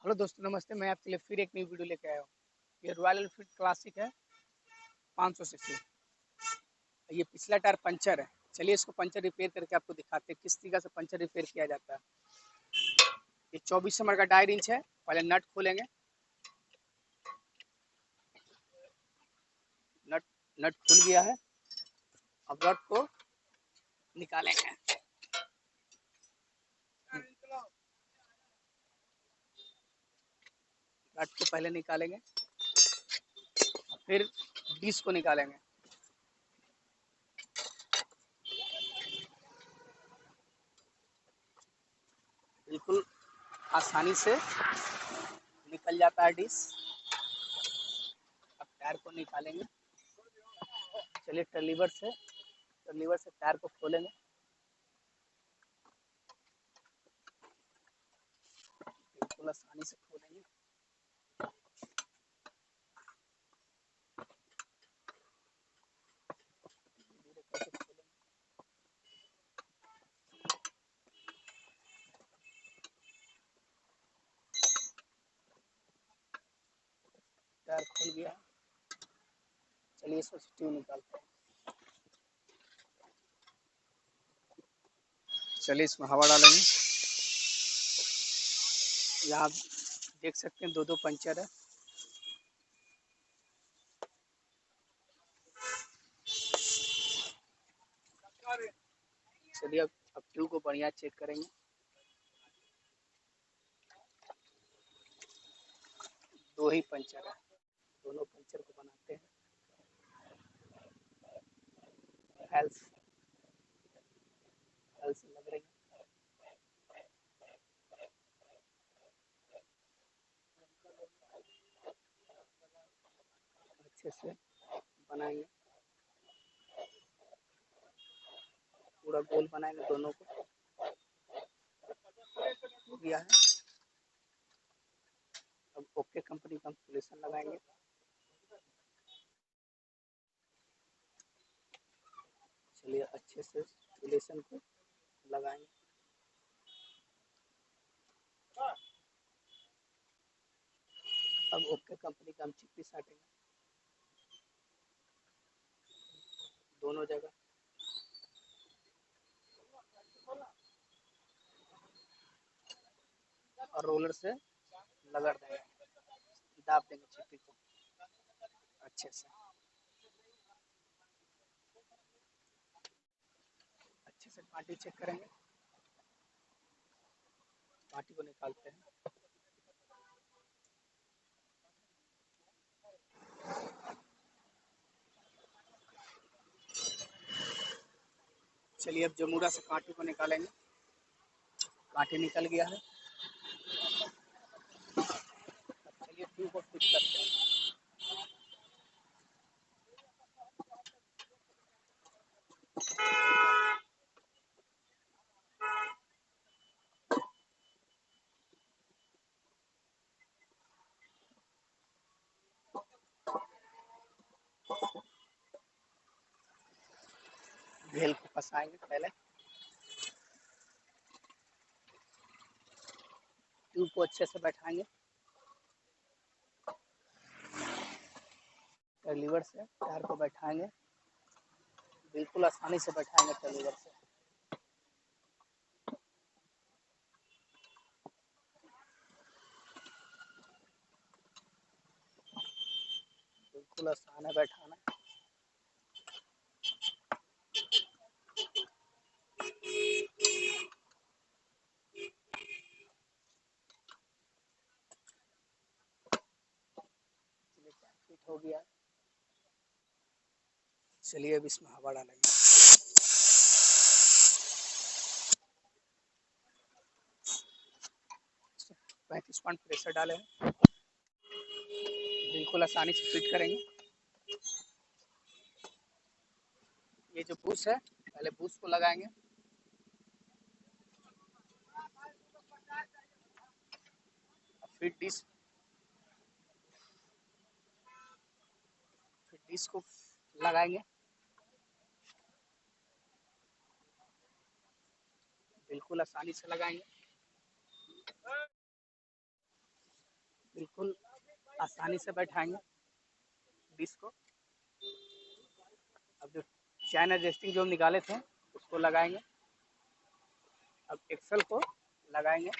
Hello दोस्तों, नमस्ते। मैं आपके लिए फिर एक नई वीडियो लेके आया हूँ। ये रॉयल एनफील्ड क्लासिक है 500 सीसी। ये पिछला टायर पंचर है। चलिए इसको पंचर रिपेयर करके आपको दिखाते हैं किस तरीके से पंचर रिपेयर किया जाता है। ये 24 नंबर का टायर इंच है। पहले नट खोलेंगे। नट नट खुल गया है। अब नट को निकालेंगे। नट को पहले निकालेंगे, फिर डिस्क को निकालेंगे। बिल्कुल आसानी से निकल जाता है डिस्क। अब टायर को निकालेंगे। चलिए टर्लीवर से टायर को खोलेंगे। बिल्कुल आसानी से खोलेंगे। टायर खुल गया। चलिए इसको ट्यूब निकालते हैं। चलिए इसमें हवा डालेंगे। यहाँ देख सकते हैं दो पंचर है। चलिए अब ट्यूब को बढ़िया चेक करेंगे। दो ही पंचर है, दोनों पंचर को बनाते हैं। हेल्स लग रही है। अच्छे से बनाएंगे, पूरा गोल बनाएंगे दोनों को। हो गया है। अब ओके कंपनी का हम सोल्यूशन लगाएंगे। चलिए अच्छे से सोल्यूशन को लगाएंगे। अब ओके कंपनी का हम चिप्पी साटेंगे दोनों जगह। और रोलर से रगड़ देंगे, दाब देंगे चिप्पी को अच्छे से। अच्छे से पार्टी चेक करेंगे। पार्टी को निकालते हैं। चलिए अब जमूरा से कांटे को निकालेंगे। कांटे निकल गया है। चलिए ट्यूब को फिट करते हैं। घेल को फंसाएंगे। पहले ट्यूब को अच्छे से बैठाएंगे। लीवर से टायर को बैठाएंगे। बिल्कुल आसानी से बैठाएंगे लीवर से। बिल्कुल आसान है बैठाना। फिट हो गया। चलिए अब इसमें हवा डालेंगे। 35 पॉइंट प्रेशर डाले हैं। बिल्कुल आसानी से फिट करेंगे। ये जो बूस है, पहले बूस को लगाएंगे। फिर डिस्क को लगाएंगे। बिल्कुल आसानी से लगाएंगे। बिल्कुल आसानी से बैठाएंगे डिस्क को। अब जो चैन एडजस्टिंग जो हम निकाले थे उसको लगाएंगे। अब एक्सल को लगाएंगे।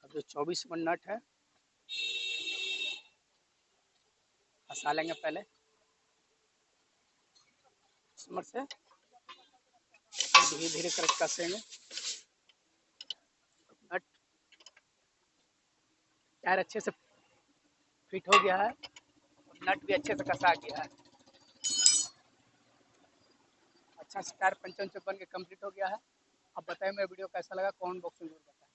अब जो 24 नंबर नट है फंसा लेंगे पहले इसमें से, धीरे धीरे कर कसेंगे। नट टायर अच्छे से फिट हो गया है, नट भी अच्छे से कसा गया है। अच्छा से टायर पंचर बन के कंप्लीट हो गया है। अब बताइए मेरा वीडियो कैसा लगा, कमेंट बॉक्स में जरूर बताएं।